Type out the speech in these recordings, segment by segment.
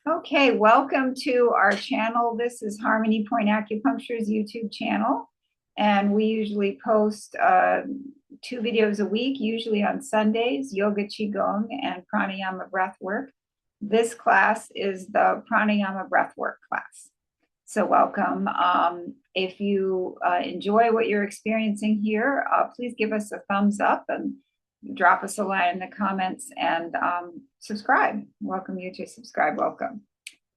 Okay, welcome to our channel. This is Harmony Point Acupuncture's YouTube channel, and we usually post 2 videos a week, usually on Sundays, Yoga Qigong and Pranayama Breathwork. This class is the Pranayama Breathwork class. So welcome. If you enjoy what you're experiencing here, please give us a thumbs up and drop us a line in the comments and subscribe. Welcome you to subscribe. Welcome.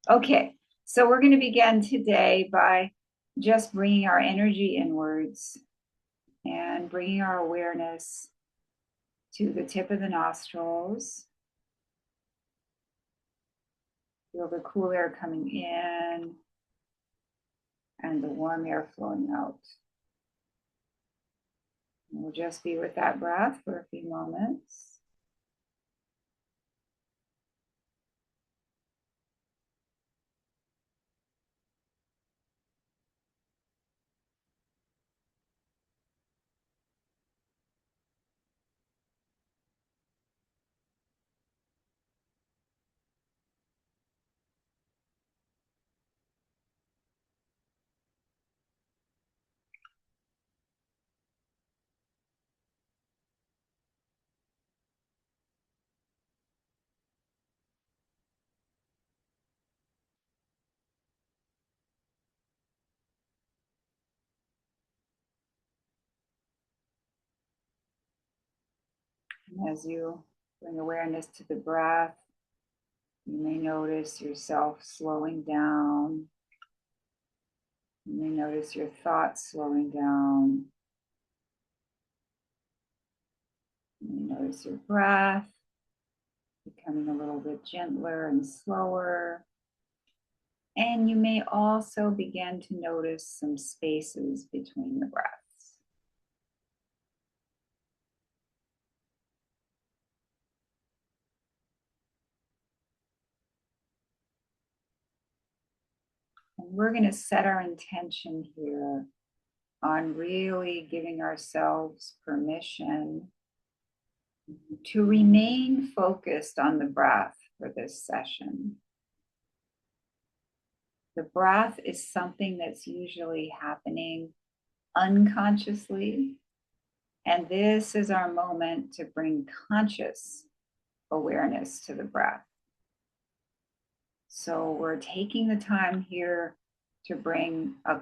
Okay, so we're going to begin today by just bringing our energy inwards and bringing our awareness to the tip of the nostrils. Feel the cool air coming in and the warm air flowing out. And we'll just be with that breath for a few moments. And as you bring awareness to the breath, you may notice yourself slowing down. You may notice your thoughts slowing down. You may notice your breath becoming a little bit gentler and slower. And you may also begin to notice some spaces between the breaths. And we're going to set our intention here on really giving ourselves permission to remain focused on the breath for this session. The breath is something that's usually happening unconsciously, and this is our moment to bring conscious awareness to the breath. So we're taking the time here to bring a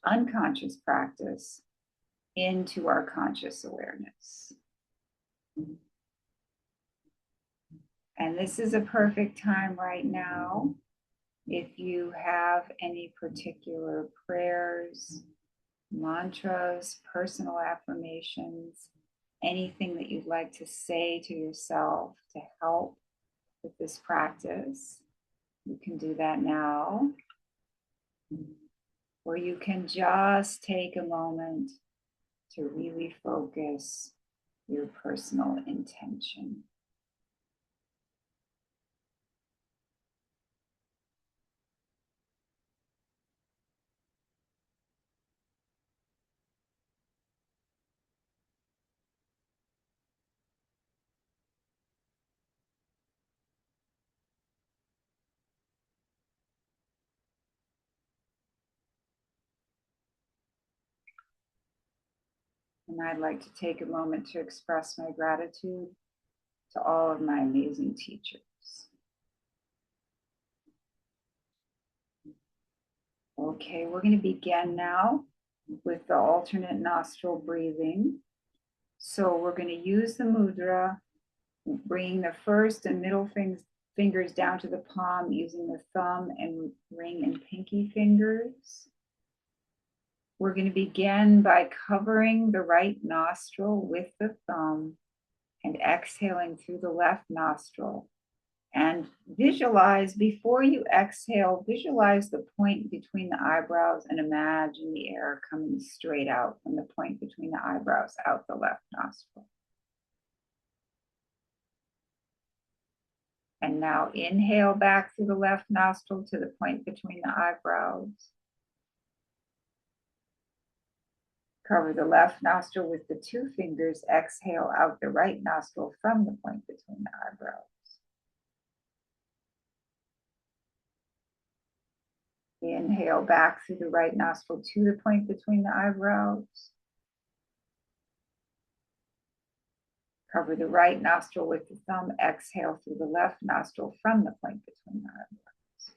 unconscious practice into our conscious awareness. And this is a perfect time right now. If you have any particular prayers, mantras, personal affirmations, anything that you'd like to say to yourself to help with this practice, you can do that now. Or you can just take a moment to really focus your personal intention. And I'd like to take a moment to express my gratitude to all of my amazing teachers. Okay, we're going to begin now with the alternate nostril breathing. So we're going to use the mudra, bringing the first and middle fingers down to the palm using the thumb and ring and pinky fingers. We're going to begin by covering the right nostril with the thumb and exhaling through the left nostril. And visualize, before you exhale, visualize the point between the eyebrows and imagine the air coming straight out from the point between the eyebrows out the left nostril. And now inhale back through the left nostril to the point between the eyebrows. Cover the left nostril with the 2 fingers. Exhale out the right nostril from the point between the eyebrows. Inhale back through the right nostril to the point between the eyebrows. Cover the right nostril with the thumb. Exhale through the left nostril from the point between the eyebrows.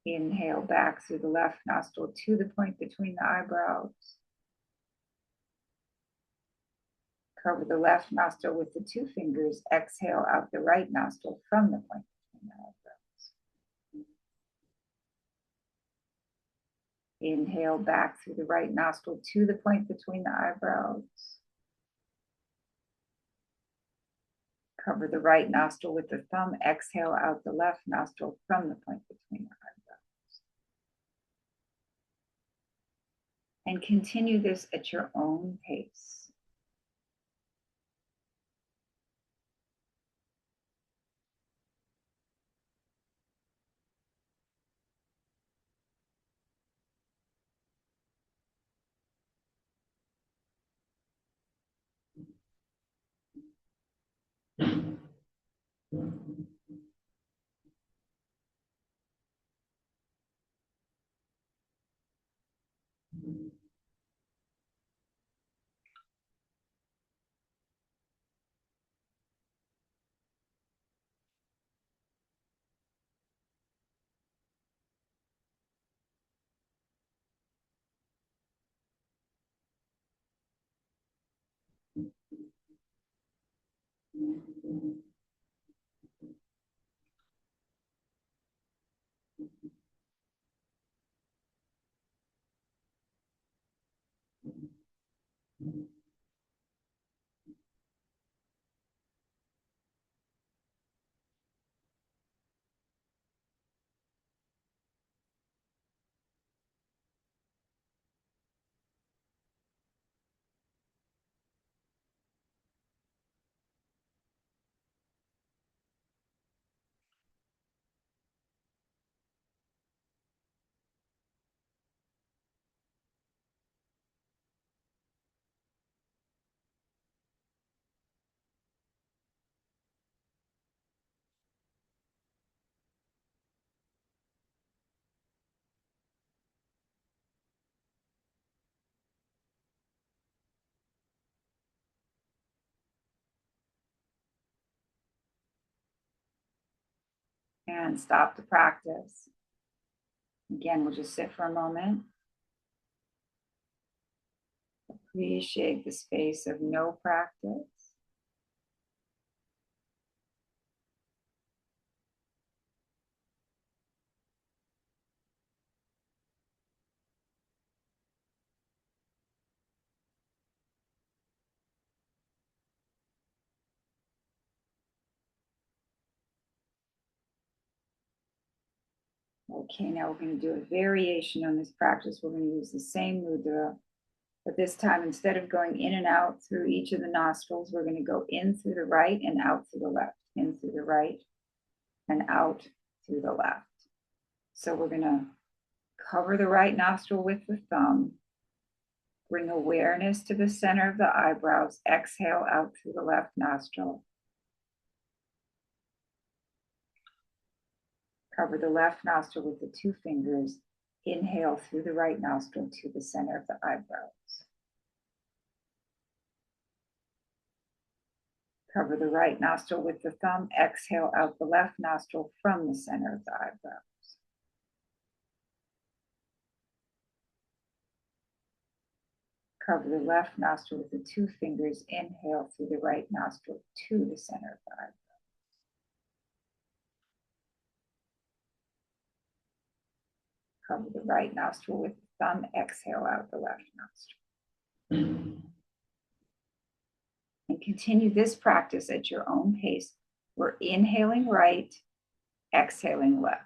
Inhale back through the left nostril to the point between the eyebrows. Cover the left nostril with the two fingers. Exhale out the right nostril from the point between the eyebrows. Inhale back through the right nostril to the point between the eyebrows. Cover the right nostril with the thumb. Exhale out the left nostril from the point between the eyebrows. And continue this at your own pace. And stop the practice. Again, we'll just sit for a moment. Appreciate the space of no practice. Okay, now we're going to do a variation on this practice. We're going to use the same mudra, but this time, instead of going in and out through each of the nostrils, we're going to go in through the right and out through the left, in through the right and out through the left. So we're going to cover the right nostril with the thumb, bring awareness to the center of the eyebrows, exhale out through the left nostril. Cover the left nostril with the two fingers. Inhale through the right nostril to the center of the eyebrows. Cover the right nostril with the thumb. Exhale out the left nostril from the center of the eyebrows. Cover the left nostril with the two fingers. Inhale through the right nostril to the center of the eyebrows. Cover the right nostril with the thumb. Exhale out the left nostril. And continue this practice at your own pace. We're inhaling right, exhaling left.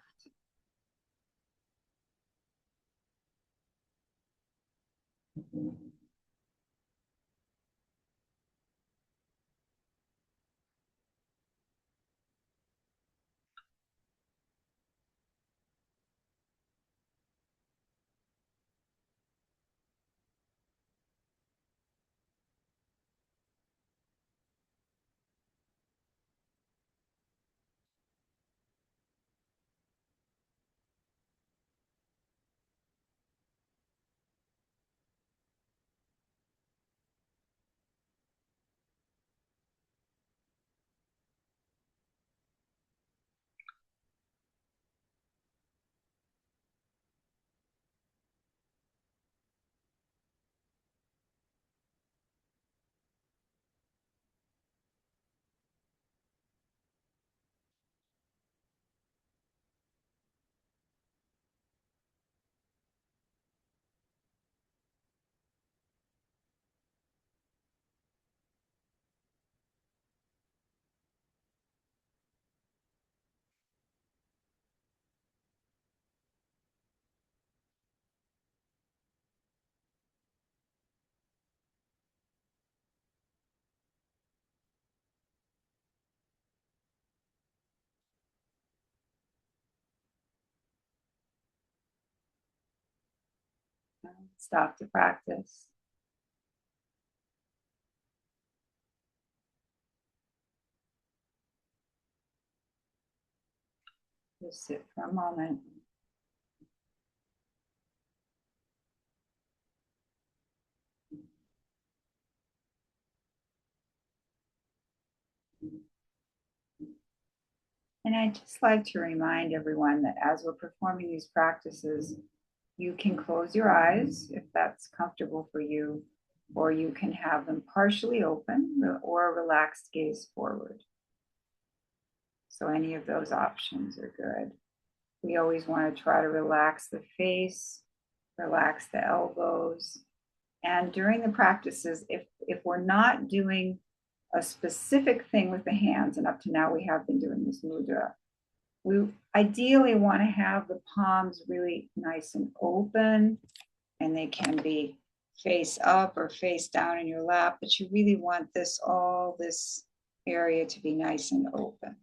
stop the practice. Just sit for a moment. And I'd just like to remind everyone that as we're performing these practices, you can close your eyes if that's comfortable for you, or you can have them partially open or relaxed gaze forward. So any of those options are good. We always want to try to relax the face, relax the elbows. And during the practices, if we're not doing a specific thing with the hands, and up to now we have been doing this mudra, we ideally want to have the palms really nice and open, and they can be face up or face down in your lap, but you really want all this area to be nice and open.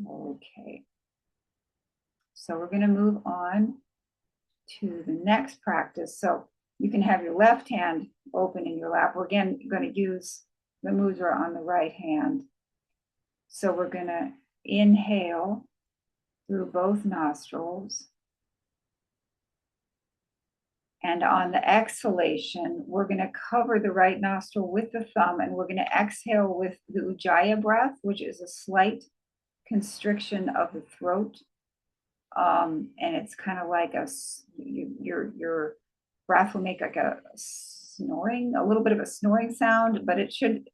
Okay. So we're going to move on to the next practice. So you can have your left hand open in your lap. We're again going to use the mudra on the right hand. So we're going to inhale through both nostrils. And on the exhalation, we're going to cover the right nostril with the thumb, and we're going to exhale with the Ujjayi breath, which is a slight constriction of the throat. And it's kind of like your breath will make like a snoring, a little bit of a snoring sound, but it should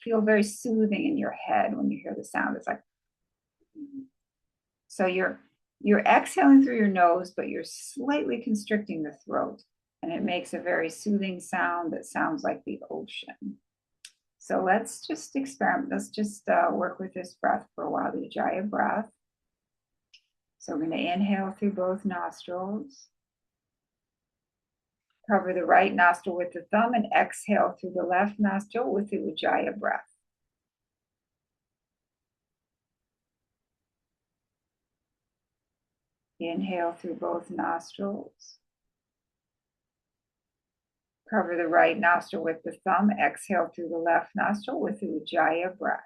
feel very soothing in your head when you hear the sound. It's like, so you're exhaling through your nose, but you're slightly constricting the throat, and it makes a very soothing sound that sounds like the ocean. So let's just experiment. Let's just work with this breath for a while, the Ujjayi breath. So we're going to inhale through both nostrils. Cover the right nostril with the thumb and exhale through the left nostril with the Ujjayi breath. Inhale through both nostrils. Cover the right nostril with the thumb. Exhale through the left nostril with the Ujjayi breath.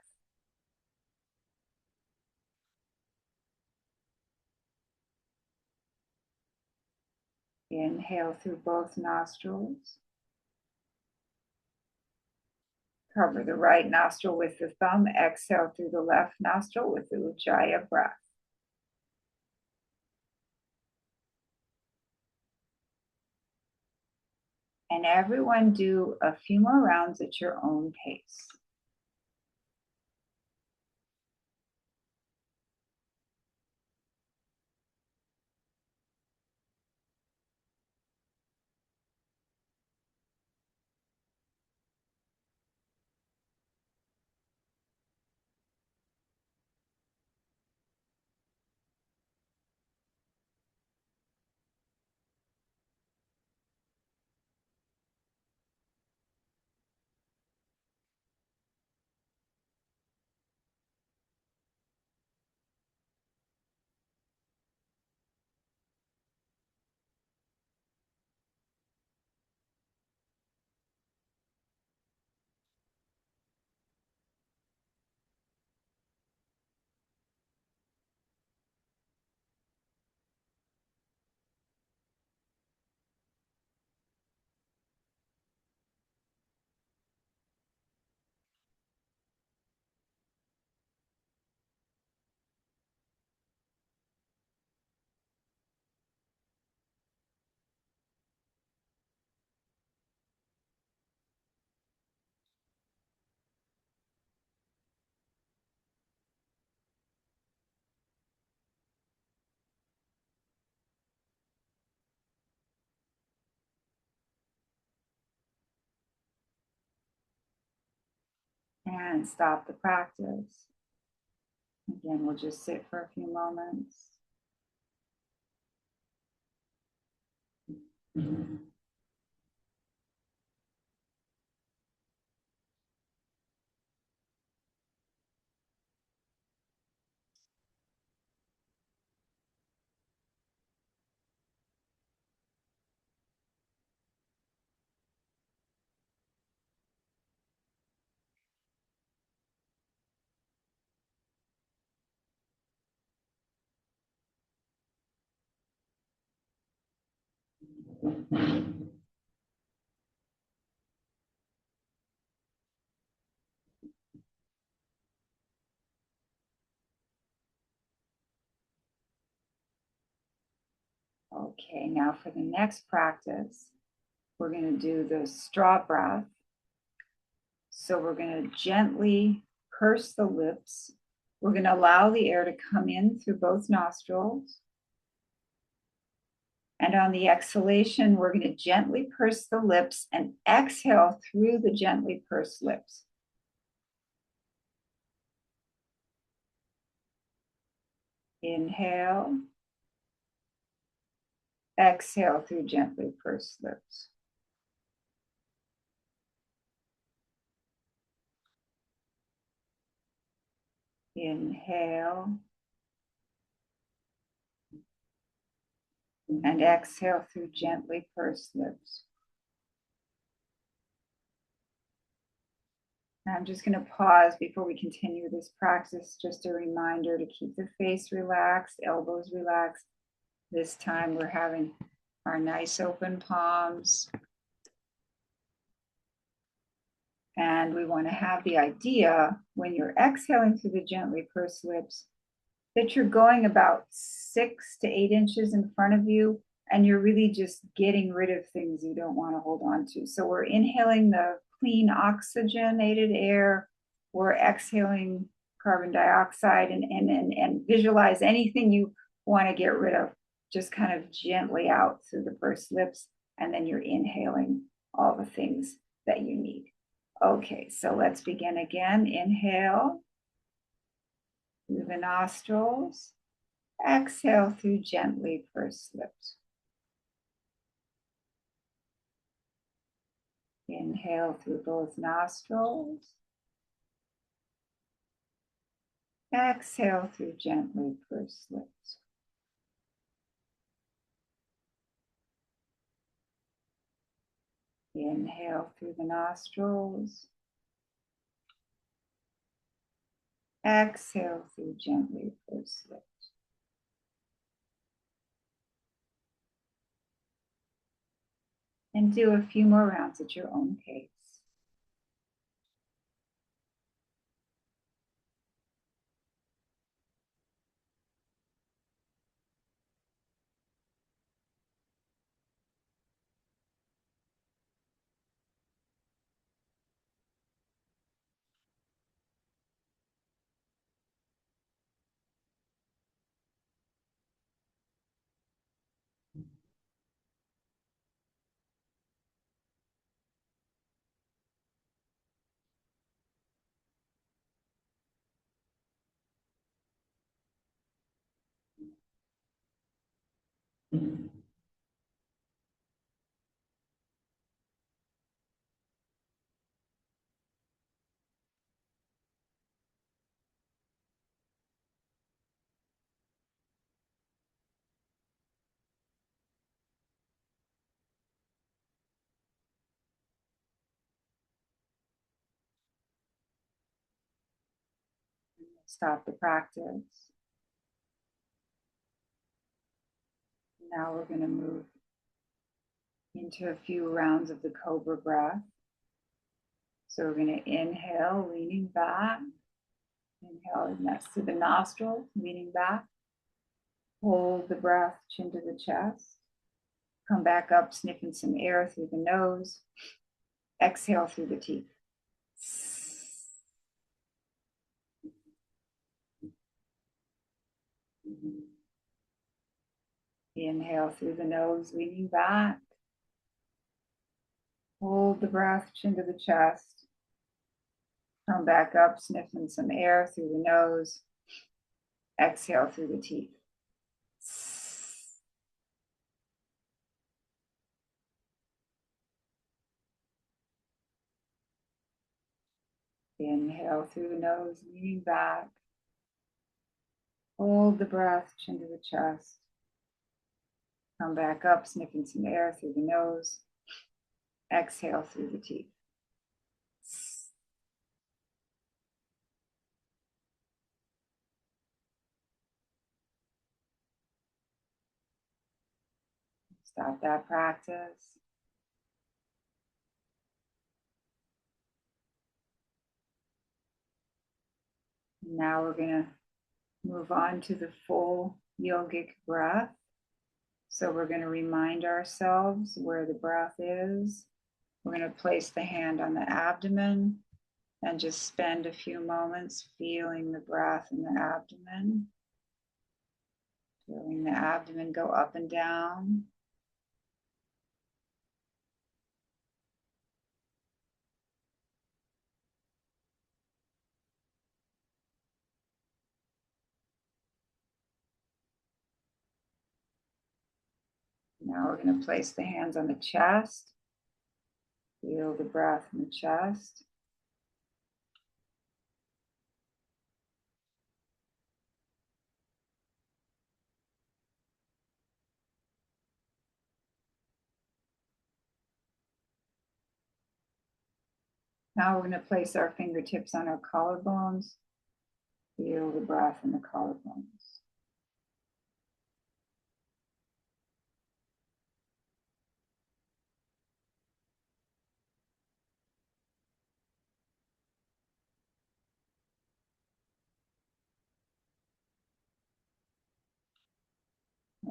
Inhale through both nostrils. Cover the right nostril with the thumb. Exhale through the left nostril with the Ujjayi breath. And everyone do a few more rounds at your own pace. And stop the practice. Again, we'll just sit for a few moments. Okay, now for the next practice, we're going to do the straw breath. So we're going to gently purse the lips. We're going to allow the air to come in through both nostrils. And on the exhalation, we're going to gently purse the lips and exhale through the gently pursed lips. Inhale. Exhale through gently pursed lips. Inhale. And exhale through gently pursed lips. Now I'm just going to pause before we continue this practice. Just a reminder to keep the face relaxed, elbows relaxed. This time we're having our nice open palms. And we want to have the idea when you're exhaling through the gently pursed lips that you're going about 6 to 8 inches in front of you, and you're really just getting rid of things you don't want to hold on to. So we're inhaling the clean oxygenated air, we're exhaling carbon dioxide, and visualize anything you want to get rid of, just kind of gently out through the pursed lips, and then you're inhaling all the things that you need. Okay, so let's begin again. Inhale through the nostrils. Exhale through gently pursed lips. Inhale through both nostrils. Exhale through gently pursed lips. Inhale through the nostrils. Exhale through gently pursed lips. And do a few more rounds at your own pace. Stop the practice. Now we're going to move into a few rounds of the cobra breath. So we're going to inhale, leaning back. Inhale next to the nostrils, leaning back. Hold the breath, chin to the chest. Come back up, sniffing some air through the nose. Exhale through the teeth. Inhale through the nose, leaning back. Hold the breath, chin to the chest. Come back up, sniffing some air through the nose. Exhale through the teeth. Inhale through the nose, leaning back. Hold the breath, chin to the chest. Come back up, sniffing some air through the nose. Exhale through the teeth. Stop that practice. Now we're going to move on to the full yogic breath. So we're going to remind ourselves where the breath is. We're going to place the hand on the abdomen and just spend a few moments feeling the breath in the abdomen. Feeling the abdomen go up and down. Now we're going to place the hands on the chest. Feel the breath in the chest. Now we're going to place our fingertips on our collarbones. Feel the breath in the collarbones.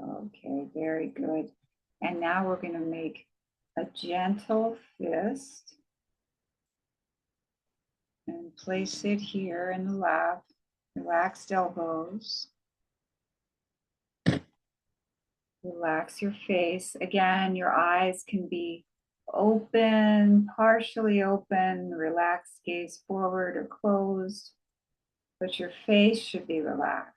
Okay, very good. And now we're going to make a gentle fist and place it here in the lap. Relaxed elbows. Relax your face. Again, your eyes can be open, partially open, relaxed gaze forward or closed, but your face should be relaxed.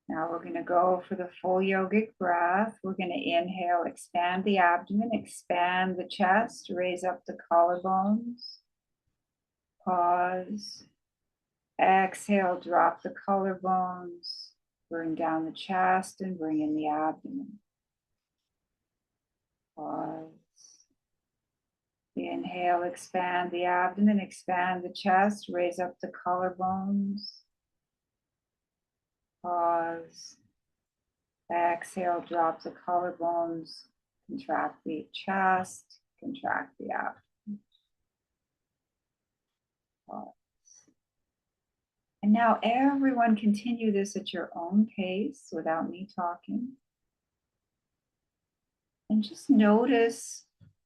Now we're going to go for the full yogic breath. We're going to inhale, expand the abdomen, expand the chest, raise up the collarbones. Pause. Exhale, drop the collarbones, bring down the chest and bring in the abdomen. Pause. Inhale, expand the abdomen, expand the chest, raise up the collarbones. Pause. Exhale, drop the collarbones, contract the chest, contract the abdomen. Pause. And now everyone continue this at your own pace without me talking. And just notice,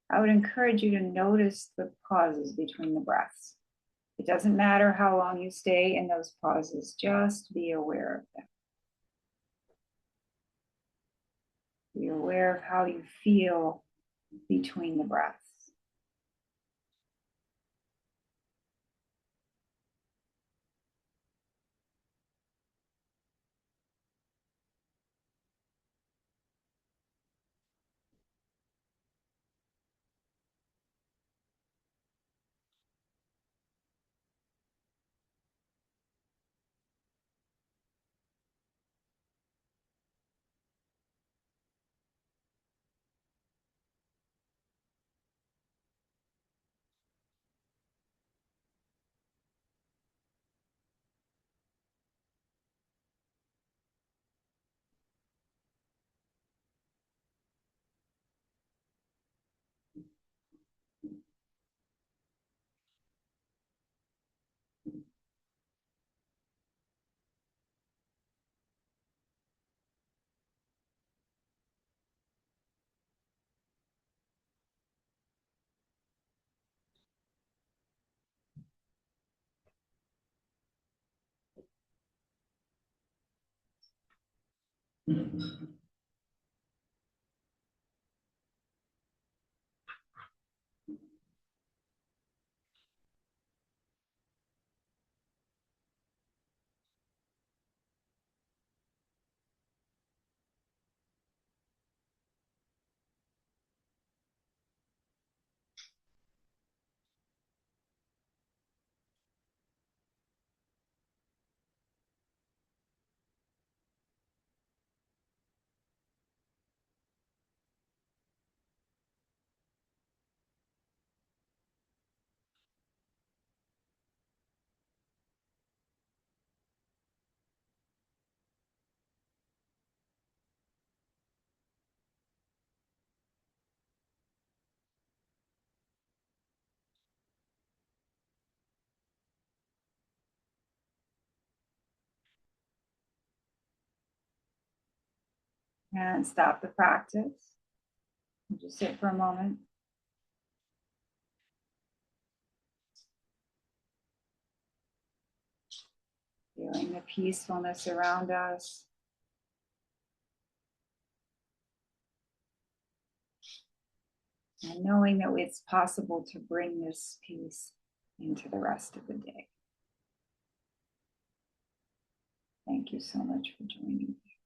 I would encourage you to notice the pauses between the breaths. It doesn't matter how long you stay in those pauses, just be aware of them. Be aware of how you feel between the breaths. And stop the practice. Just sit for a moment. Feeling the peacefulness around us. And knowing that it's possible to bring this peace into the rest of the day. Thank you so much for joining me.